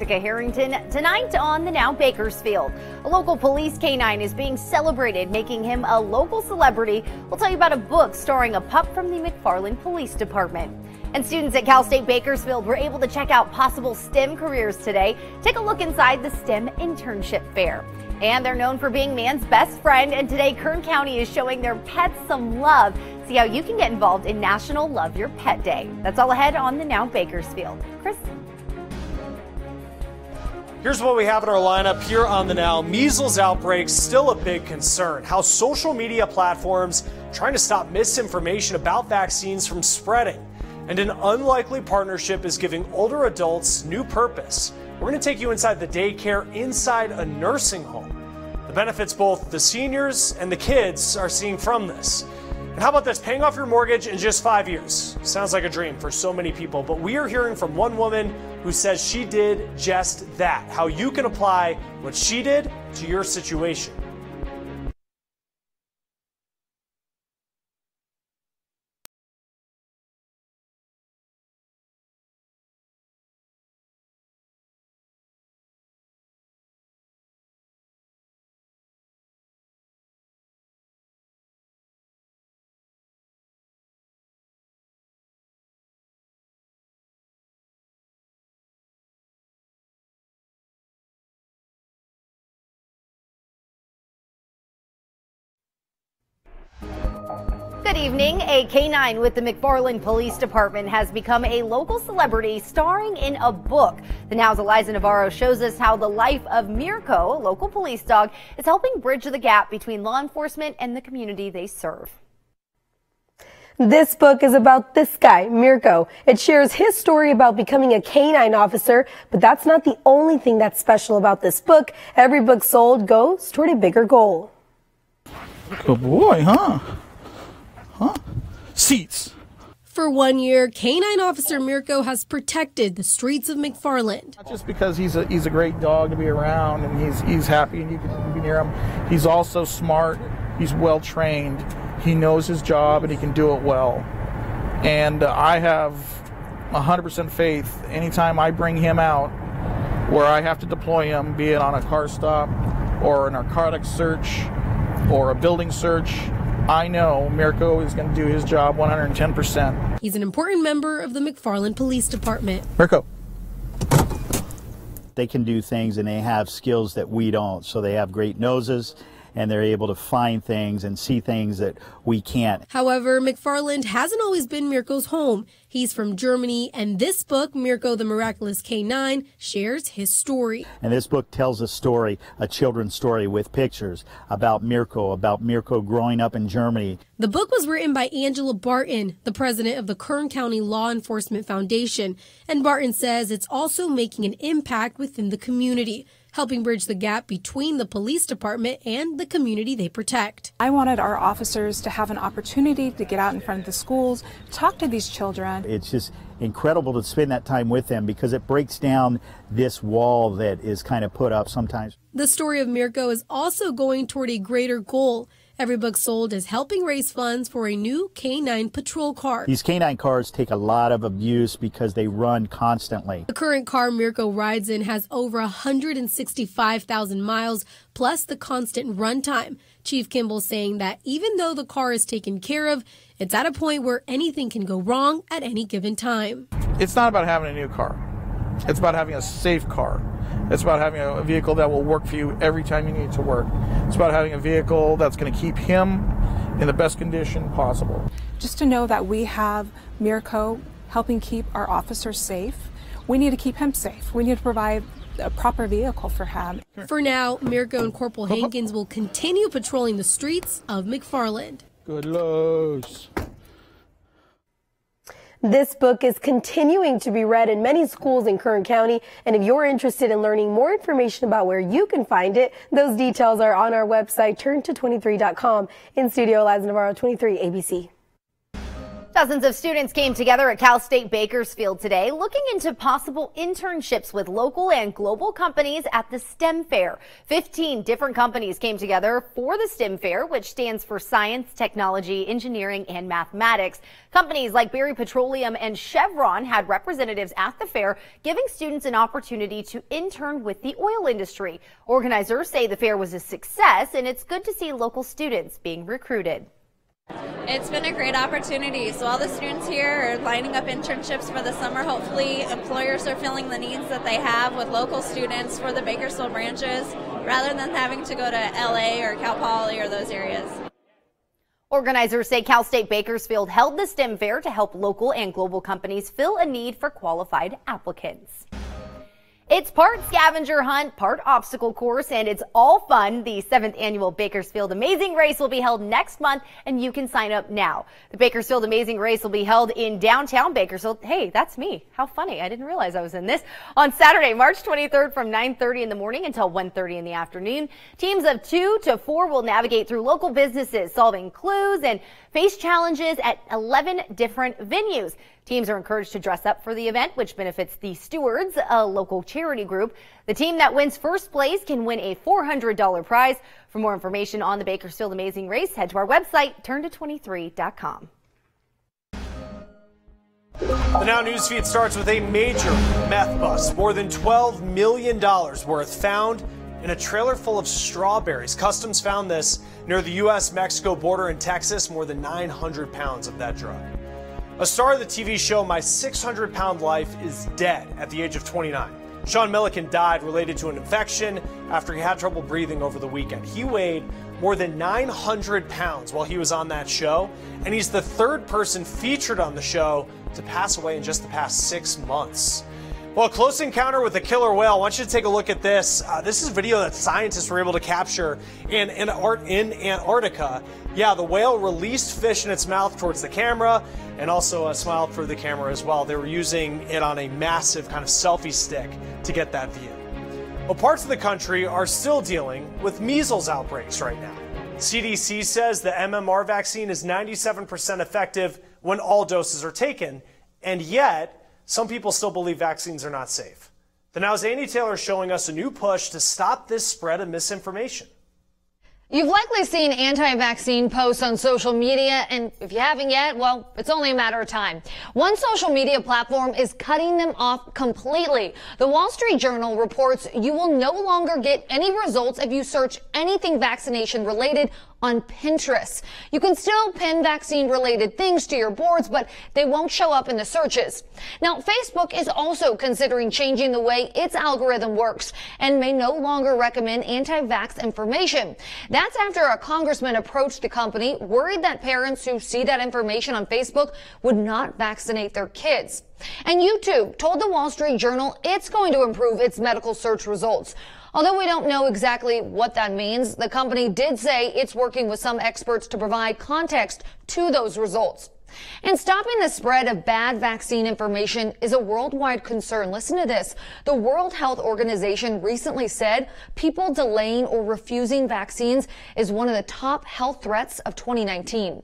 Harrington tonight on the Now Bakersfield. A local police canine is being celebrated, making him a local celebrity. We'll tell you about a book starring a pup from the McFarland Police Department. And students at Cal State Bakersfield were able to check out possible STEM careers today. Take a look inside the STEM Internship Fair. And they're known for being man's best friend. And today, Kern County is showing their pets some love. See how you can get involved in National Love Your Pet Day. That's all ahead on the Now Bakersfield. Chris? Here's what we have in our lineup here on the Now. Measles outbreaks still a big concern. How social media platforms trying to stop misinformation about vaccines from spreading. And an unlikely partnership is giving older adults new purpose. We're going to take you inside the daycare inside a nursing home. The benefits both the seniors and the kids are seeing from this. And how about this? Paying off your mortgage in just 5 years. Sounds like a dream for so many people, but we are hearing from one woman who says she did just that. How you can apply what she did to your situation. Good evening. A canine with the McFarland Police Department has become a local celebrity starring in a book. The Now's Eliza Navarro shows us how the life of Mirko, a local police dog, is helping bridge the gap between law enforcement and the community they serve. This book is about this guy, Mirko. It shares his story about becoming a canine officer, but that's not the only thing that's special about this book. Every book sold goes toward a bigger goal. Good boy, huh? Seats. For 1 year, canine officer Mirko has protected the streets of McFarland. Not just because he's a great dog to be around and he's happy and you can be near him. He's also smart. He's well trained. He knows his job and he can do it well. And I have 100% faith anytime I bring him out where I have to deploy him, be it on a car stop or a narcotics search or a building search, I know Mirko is going to do his job 110%. He's an important member of the McFarland Police Department. Mirko. They can do things and they have skills that we don't. So they have great noses and they're able to find things and see things that we can't. However, McFarland hasn't always been Mirko's home. He's from Germany, and this book, Mirko the Miraculous Canine, shares his story. And this book tells a story, a children's story with pictures about Mirko growing up in Germany. The book was written by Angela Barton, the president of the Kern County Law Enforcement Foundation, and Barton says it's also making an impact within the community, helping bridge the gap between the police department and the community they protect. I wanted our officers to have an opportunity to get out in front of the schools, talk to these children. It's just incredible to spend that time with them because it breaks down this wall that is kind of put up sometimes. The story of Mirko is also going toward a greater goal. Every book sold is helping raise funds for a new canine patrol car. These canine cars take a lot of abuse because they run constantly. The current car Mirko rides in has over 165,000 miles, plus the constant run time. Chief Kimball saying that even though the car is taken care of, it's at a point where anything can go wrong at any given time. It's not about having a new car. It's about having a safe car. It's about having a vehicle that will work for you every time you need it to work. It's about having a vehicle that's going to keep him in the best condition possible. Just to know that we have Mirko helping keep our officers safe, we need to keep him safe. We need to provide a proper vehicle for him. For now, Mirko and Corporal Hankins will continue patrolling the streets of McFarland. Good Los. This book is continuing to be read in many schools in Kern County, and if you're interested in learning more information about where you can find it, those details are on our website, turnto23.com. In studio, Eliza Navarro, 23 ABC. Dozens of students came together at Cal State Bakersfield today looking into possible internships with local and global companies at the STEM Fair. 15 different companies came together for the STEM Fair, which stands for Science, Technology, Engineering, and Mathematics. Companies like Berry Petroleum and Chevron had representatives at the fair, giving students an opportunity to intern with the oil industry. Organizers say the fair was a success, and it's good to see local students being recruited. It's been a great opportunity. So all the students here are lining up internships for the summer. Hopefully employers are filling the needs that they have with local students for the Bakersfield branches rather than having to go to LA or Cal Poly or those areas. Organizers say Cal State Bakersfield held the STEM Fair to help local and global companies fill a need for qualified applicants. It's part scavenger hunt, part obstacle course, and it's all fun. The 7th annual Bakersfield Amazing Race will be held next month, and you can sign up now. The Bakersfield Amazing Race will be held in downtown Bakersfield. Hey, that's me. How funny. I didn't realize I was in this. On Saturday, March 23rd from 9:30 in the morning until 1:30 in the afternoon. Teams of 2 to 4 will navigate through local businesses, solving clues and face challenges at 11 different venues. Teams are encouraged to dress up for the event, which benefits the Stewards, a local charity group. The team that wins first place can win a $400 prize. For more information on the Bakersfield Amazing Race, head to our website, turnto23.com. The Now newsfeed starts with a major meth bust. More than $12 million worth found in a trailer full of strawberries. Customs found this near the U.S.-Mexico border in Texas, more than 900 pounds of that drug. A star of the TV show My 600-Pound Life is dead at the age of 29. Sean Milliken died related to an infection after he had trouble breathing over the weekend. He weighed more than 900 pounds while he was on that show, and he's the third person featured on the show to pass away in just the past 6 months. Well, close encounter with a killer whale. I want you to take a look at this. This is video that scientists were able to capture in Antarctica. Yeah, the whale released fish in its mouth towards the camera and also smiled for the camera as well. They were using it on a massive kind of selfie stick to get that view. Well, parts of the country are still dealing with measles outbreaks right now. CDC says the MMR vaccine is 97% effective when all doses are taken, and yet some people still believe vaccines are not safe. The Now's Andy Taylor showing us a new push to stop this spread of misinformation. You've likely seen anti-vaccine posts on social media, and if you haven't yet, well, it's only a matter of time. One social media platform is cutting them off completely. The Wall Street Journal reports you will no longer get any results if you search anything vaccination related on Pinterest. You can still pin vaccine-related things to your boards, but they won't show up in the searches. Now, Facebook is also considering changing the way its algorithm works and may no longer recommend anti-vax information. That's after a congressman approached the company, worried that parents who see that information on Facebook would not vaccinate their kids. And YouTube told the Wall Street Journal it's going to improve its medical search results. Although we don't know exactly what that means, the company did say it's working with some experts to provide context to those results. And stopping the spread of bad vaccine information is a worldwide concern. Listen to this. The World Health Organization recently said people delaying or refusing vaccines is one of the top health threats of 2019.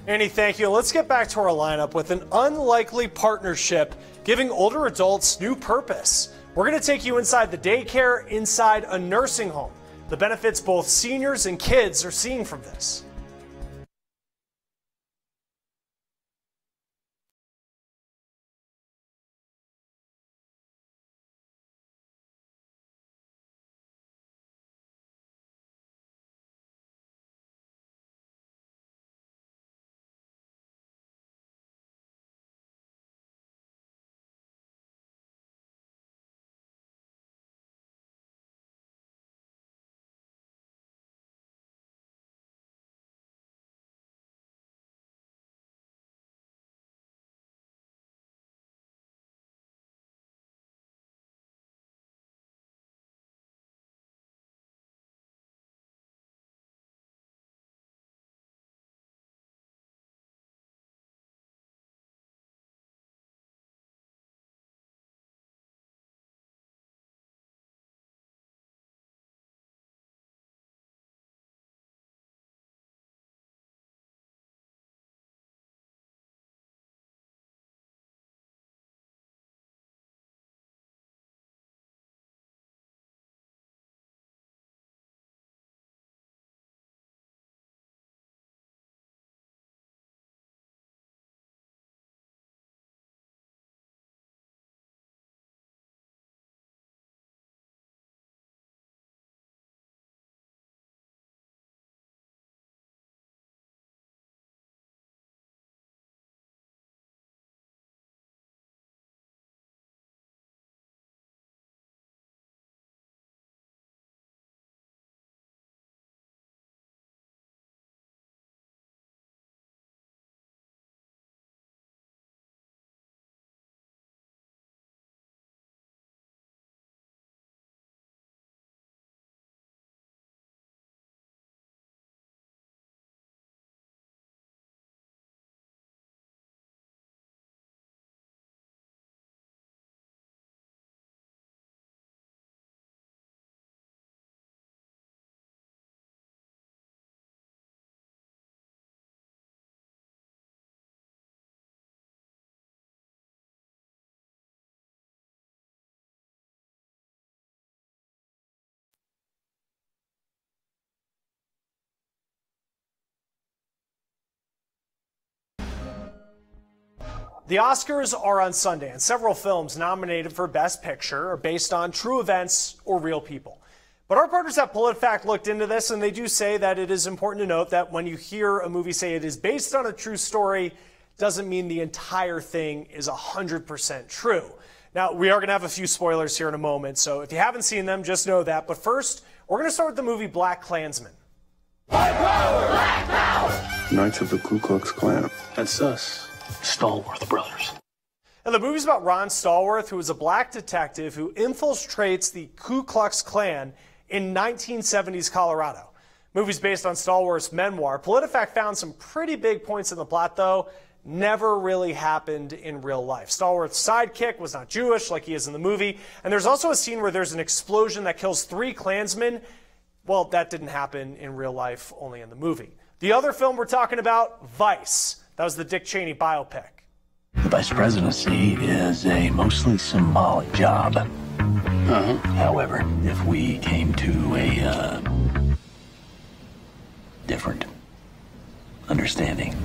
Andy, thank you. Let's get back to our lineup with an unlikely partnership giving older adults new purpose. We're going to take you inside the daycare, inside a nursing home. The benefits both seniors and kids are seeing from this. The Oscars are on Sunday, and several films nominated for Best Picture are based on true events or real people. But our partners at PolitiFact looked into this, and they do say that it is important to note that when you hear a movie say it is based on a true story, doesn't mean the entire thing is 100% true. Now, we are going to have a few spoilers here in a moment, so if you haven't seen them, just know that. But first, we're going to start with the movie Black Klansman. White power! Black power! Knights of the Ku Klux Klan. That's us. Stallworth brothers. And the movie's about Ron Stallworth, who is a black detective who infiltrates the Ku Klux Klan in 1970s Colorado. The movie's based on Stallworth's memoir. PolitiFact found some pretty big points in the plot, though. Never really happened in real life. Stallworth's sidekick was not Jewish like he is in the movie. And there's also a scene where there's an explosion that kills 3 Klansmen. Well, that didn't happen in real life, only in the movie. The other film we're talking about, Vice. That was the Dick Cheney biopic. The vice presidency is a mostly symbolic job. However, if we came to a different understanding.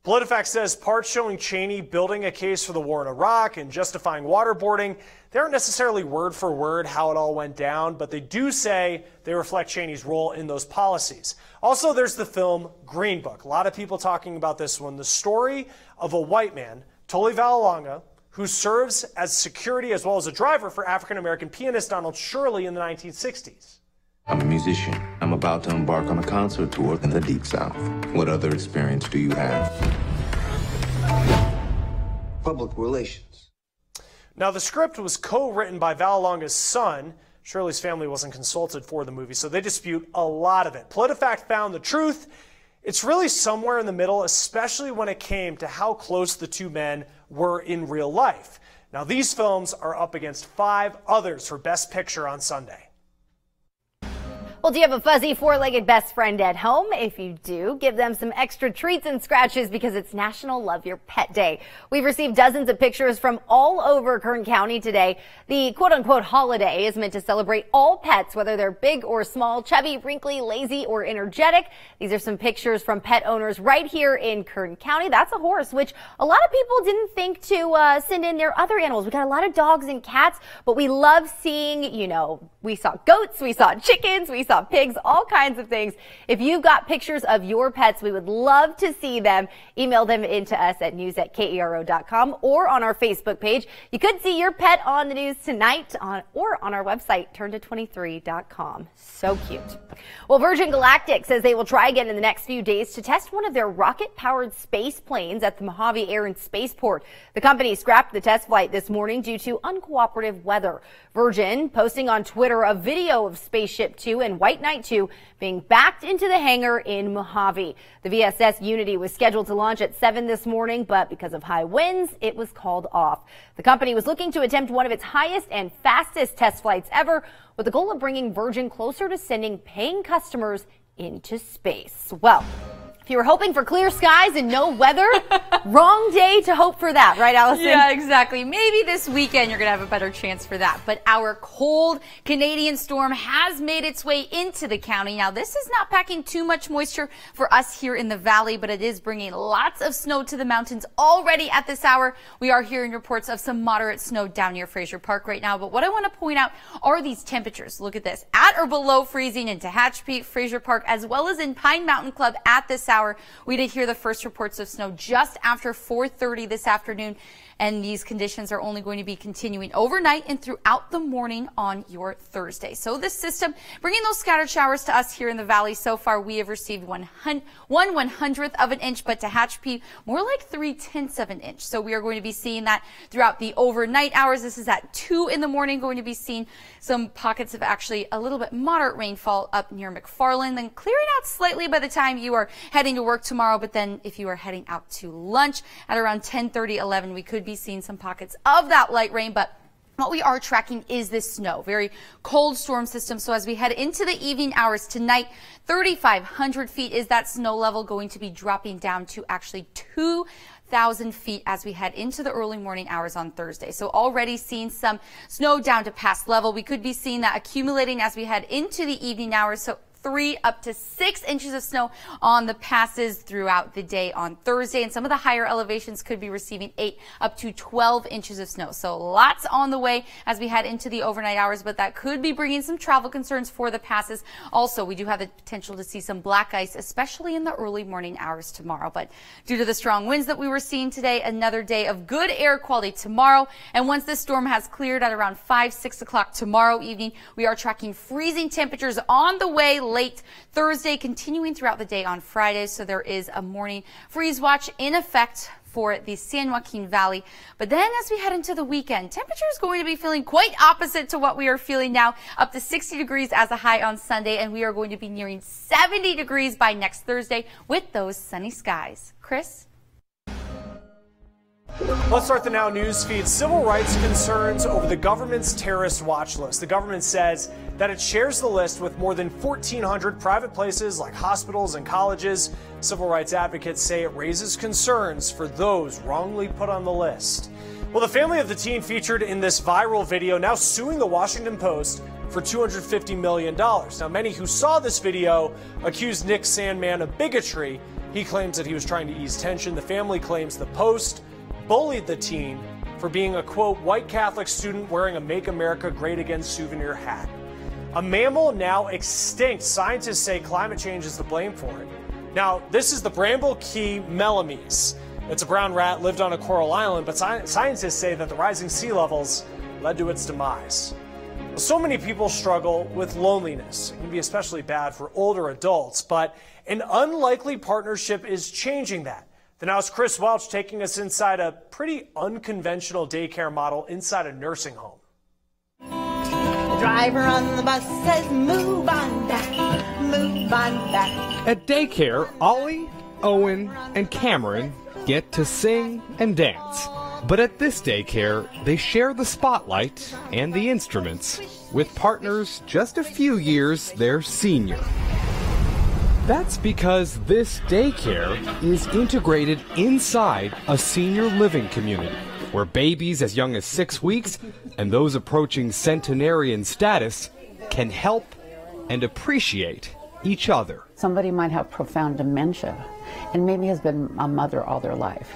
PolitiFact says parts showing Cheney building a case for the war in Iraq and justifying waterboarding, they aren't necessarily word for word how it all went down, but they do say they reflect Cheney's role in those policies. Also, there's the film Green Book. A lot of people talking about this one. The story of a white man, Toli Valalanga, who serves as security as well as a driver for African-American pianist Donald Shirley in the 1960s. I'm a musician. I'm about to embark on a concert tour in the Deep South. What other experience do you have? Public relations. Now, the script was co-written by Valalanga's son. Shirley's family wasn't consulted for the movie, so they dispute a lot of it. PolitiFact found the truth. It's really somewhere in the middle, especially when it came to how close the two men were in real life. Now, these films are up against 5 others for Best Picture on Sunday. Well, do you have a fuzzy 4-legged best friend at home? If you do, give them some extra treats and scratches because it's National Love Your Pet Day. We've received dozens of pictures from all over Kern County today. The quote-unquote holiday is meant to celebrate all pets, whether they're big or small, chubby, wrinkly, lazy, or energetic. These are some pictures from pet owners right here in Kern County. That's a horse, which a lot of people didn't think to send in their other animals. We got a lot of dogs and cats, but we love seeing, we saw goats, we saw chickens, we saw pigs, all kinds of things. If you've got pictures of your pets, we would love to see them. Email them into us at news@kero.com or on our Facebook page. You could see your pet on the news tonight or on our website, turnto23.com. So cute. Well, Virgin Galactic says they will try again in the next few days to test one of their rocket-powered space planes at the Mojave Air and Spaceport. The company scrapped the test flight this morning due to uncooperative weather. Virgin posting on Twitter a video of Spaceship 2 and White Knight 2 being backed into the hangar in Mojave. The VSS Unity was scheduled to launch at 7 this morning, but because of high winds, it was called off. The company was looking to attempt one of its highest and fastest test flights ever, with the goal of bringing Virgin closer to sending paying customers into space. Well, if you were hoping for clear skies and no weather, wrong day to hope for that, right, Allison? Yeah, exactly. Maybe this weekend you're going to have a better chance for that. But our cold Canadian storm has made its way into the county. Now, this is not packing too much moisture for us here in the valley, but it is bringing lots of snow to the mountains already at this hour. We are hearing reports of some moderate snow down near Fraser Park right now. But what I want to point out are these temperatures. Look at this. At or below freezing in Tehachapi, Fraser Park, as well as in Pine Mountain Club at this hour. We did hear the first reports of snow just after 4:30 this afternoon, and these conditions are only going to be continuing overnight and throughout the morning on your Thursday. So this system bringing those scattered showers to us here in the valley. So far, we have received 1/100th of an inch, but Tehachapi more like 3/10 of an inch. So we are going to be seeing that throughout the overnight hours. This is at 2 in the morning, going to be seeing some pockets of actually a little bit moderate rainfall up near McFarland, then clearing out slightly by the time you are heading to work tomorrow. But then if you are heading out to lunch at around 10:30, 11, we could be seeing some pockets of that light rain. But what we are tracking is this snow, very cold storm system. So as we head into the evening hours tonight, 3,500 feet is that snow level, going to be dropping down to actually 2,000 feet as we head into the early morning hours on Thursday. So already seeing some snow down to past level. We could be seeing that accumulating as we head into the evening hours. So 3 up to 6 inches of snow on the passes throughout the day on Thursday. And some of the higher elevations could be receiving 8 up to 12 inches of snow. So lots on the way as we head into the overnight hours, but that could be bringing some travel concerns for the passes. Also, we do have the potential to see some black ice, especially in the early morning hours tomorrow. But due to the strong winds that we were seeing today, another day of good air quality tomorrow. And once this storm has cleared at around 5-6 o'clock tomorrow evening, we are tracking freezing temperatures on the way late Thursday, continuing throughout the day on Friday. So there is a morning freeze watch in effect for the San Joaquin Valley. But then as we head into the weekend, temperature is going to be feeling quite opposite to what we are feeling now, up to 60 degrees as a high on Sunday, and we are going to be nearing 70 degrees by next Thursday with those sunny skies. Chris? Let's start the Now news feed. Civil rights concerns over the government's terrorist watch list. The government says that it shares the list with more than 1,400 private places like hospitals and colleges. Civil rights advocates say it raises concerns for those wrongly put on the list. Well, the family of the teen featured in this viral video now suing the Washington Post for $250 million. Now, many who saw this video accused Nick Sandmann of bigotry. He claims that he was trying to ease tension. The family claims the Post bullied the teen for being a, quote, white Catholic student wearing a Make America Great Again souvenir hat. A mammal now extinct. Scientists say climate change is to blame for it. Now, this is the Bramble Key melames. It's a brown rat, lived on a coral island, but scientists say that the rising sea levels led to its demise. So many people struggle with loneliness. It can be especially bad for older adults, but an unlikely partnership is changing that. The Now's Chris Welch taking us inside a pretty unconventional daycare model inside a nursing home. The driver on the bus says, move on back, move on back. At daycare, Ollie, Owen, and Cameron get to sing and dance. But at this daycare, they share the spotlight and the instruments with partners just a few years their senior. That's because this daycare is integrated inside a senior living community where babies as young as 6 weeks and those approaching centenarian status can help and appreciate each other. Somebody might have profound dementia and maybe has been a mother all their life.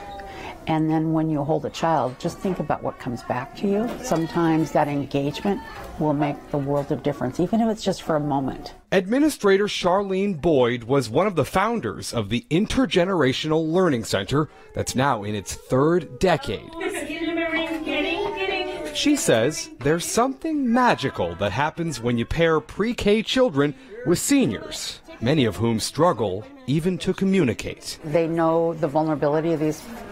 And then when you hold a child, just think about what comes back to you. Sometimes that engagement will make the world of difference, even if it's just for a moment. Administrator Charlene Boyd was one of the founders of the Intergenerational Learning Center that's now in its 3rd decade. She says there's something magical that happens when you pair pre-K children with seniors, many of whom struggle even to communicate. They know the vulnerability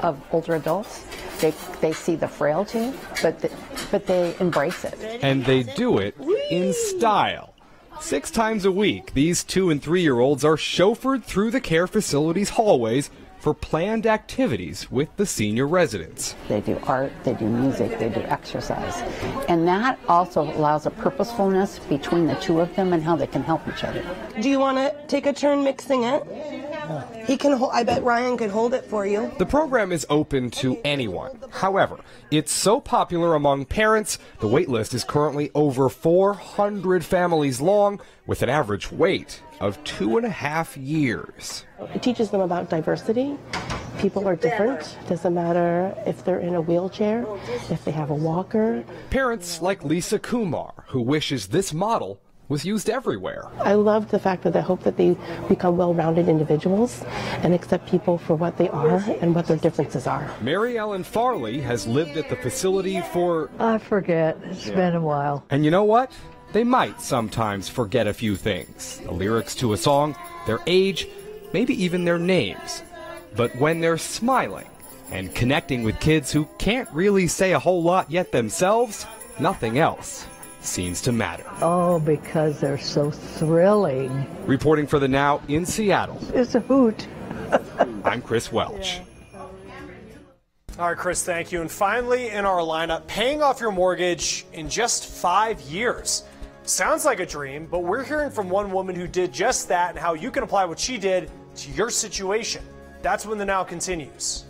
of older adults. They see the frailty, but they embrace it. And they do it in style. 6 times a week, these 2- and 3-year-olds are chauffeured through the care facility's hallways for planned activities with the senior residents. They do art, they do music, they do exercise. And that also allows a purposefulness between the two of them and how they can help each other. Do you want to take a turn mixing it? He can. I bet Ryan could hold it for you. The program is open to anyone. However, it's so popular among parents, the wait list is currently over 400 families long, with an average wait of 2.5 years. It teaches them about diversity. People are different. Doesn't matter if they're in a wheelchair, if they have a walker. Parents like Lisa Kumar, who wishes this model was used everywhere. I love the fact that I hope that they become well-rounded individuals and accept people for what they are and what their differences are. Mary Ellen Farley has lived at the facility for... I forget. It's been a while. And you know what? They might sometimes forget a few things. The lyrics to a song, their age, maybe even their names. But when they're smiling and connecting with kids who can't really say a whole lot yet themselves, nothing else seems to matter. Oh, because they're so thrilling. Reporting for The Now in Seattle. It's a hoot. I'm Chris Welch. All right, Chris, thank you. And finally in our lineup, paying off your mortgage in just 5 years. Sounds like a dream, but we're hearing from one woman who did just that and how you can apply what she did to your situation. That's when The Now continues.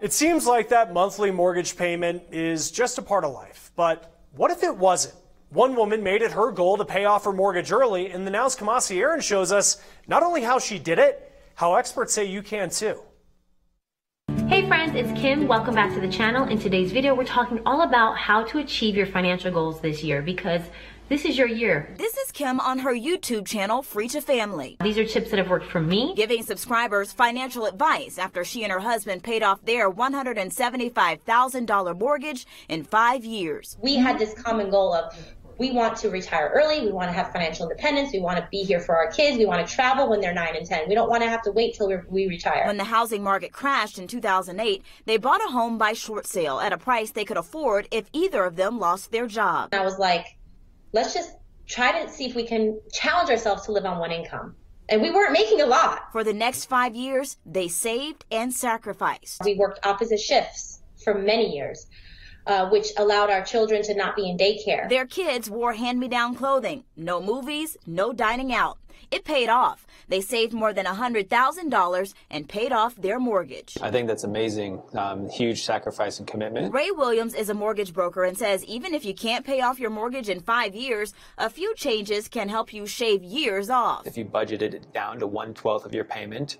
It seems like that monthly mortgage payment is just a part of life. But what if it wasn't? One woman made it her goal to pay off her mortgage early, and the Now's Kamasi Aaron shows us not only how she did it, how experts say you can too. Hey friends, it's Kim. Welcome back to the channel. In today's video, we're talking all about how to achieve your financial goals this year because this is your year. This is Kim on her YouTube channel, Free to Family. These are tips that have worked for me. Giving subscribers financial advice after she and her husband paid off their $175,000 mortgage in 5 years. We had this common goal of we want to retire early, we want to have financial independence, we want to be here for our kids, we want to travel when they're 9 and 10. We don't want to have to wait till we retire. When the housing market crashed in 2008, they bought a home by short sale at a price they could afford if either of them lost their job. I was like, let's just try to see if we can challenge ourselves to live on one income. And we weren't making a lot. For the next 5 years, they saved and sacrificed. We worked opposite shifts for many years. Which allowed our children to not be in daycare. Their kids wore hand-me-down clothing, no movies, no dining out. It paid off. They saved more than $100,000 and paid off their mortgage. I think that's amazing. Huge sacrifice and commitment. Ray Williams is a mortgage broker and says even if you can't pay off your mortgage in 5 years, a few changes can help you shave years off. If you budgeted it down to 1/12 of your payment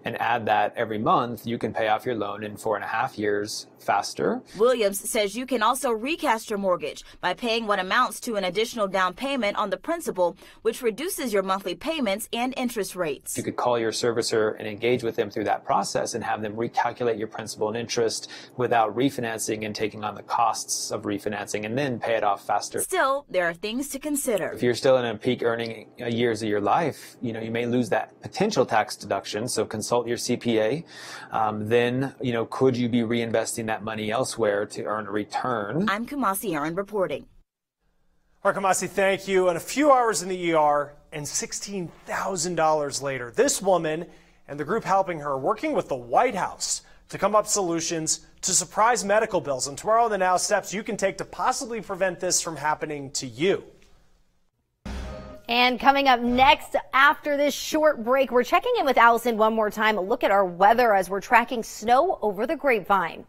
and add that every month, you can pay off your loan in 4.5 years faster. Williams says you can also recast your mortgage by paying what amounts to an additional down payment on the principal, which reduces your monthly payments and interest rates. You could call your servicer and engage with them through that process and have them recalculate your principal and interest without refinancing and taking on the costs of refinancing and then pay it off faster. Still, there are things to consider. If you're still in a peak earning years of your life, you may lose that potential tax deduction. So consult your CPA. Then, could you be reinvesting that money elsewhere to earn a return? I'm Kamasi Aaron reporting. All right, Kamasi, thank you. And a few hours in the ER and $16,000 later, this woman and the group helping her working with the White House to come up with solutions to surprise medical bills. And tomorrow, the Now steps you can take to possibly prevent this from happening to you. And coming up next after this short break, we're checking in with Allison one more time. A look at our weather as we're tracking snow over the grapevine.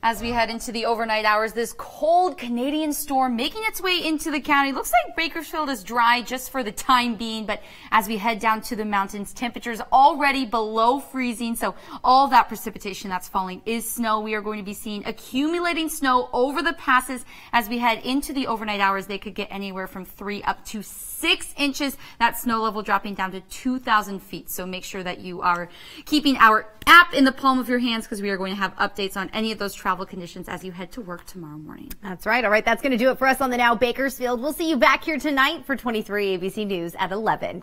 As we head into the overnight hours, this cold Canadian storm making its way into the county. Looks like Bakersfield is dry just for the time being, but as we head down to the mountains, temperatures already below freezing. So all that precipitation that's falling is snow. We are going to be seeing accumulating snow over the passes as we head into the overnight hours. They could get anywhere from 3 up to 6 inches. That snow level dropping down to 2,000 feet. So make sure that you are keeping our app in the palm of your hands because we are going to have updates on any of those travel conditions as you head to work tomorrow morning. That's right. All right. That's going to do it for us on the Now Bakersfield. We'll see you back here tonight for 23 ABC News at 11.